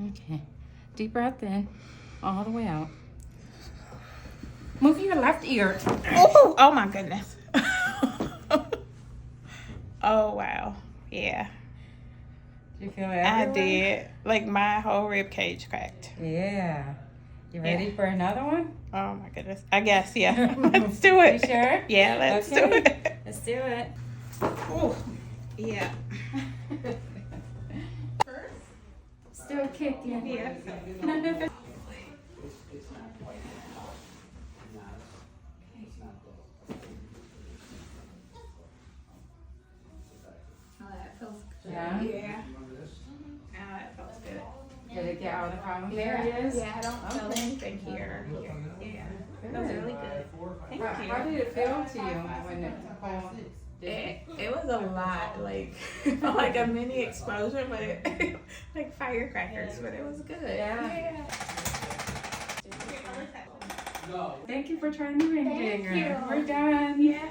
Okay. Deep breath in, all the way out. Move your left ear. Oh my goodness. Oh wow. Yeah. Did you feel it everywhere? I did. Like my whole rib cage cracked. Yeah. You ready for another one? Oh my goodness. I guess, yeah. Let's do it. You sure? Yeah, let's do it. Let's do it. Oh, yeah. Still kicking. Yeah. Yeah. Yeah. Now that feels good. Did it get all the problem Yeah, areas? yeah, I don't feel anything here. Yeah, that was really good. Thank you. How did it feel to you when it whole... It was a lot, like like a mini explosion, but it, like firecrackers, but it was good. Yeah. Thank you for trying the ring digger. We're done. Yeah.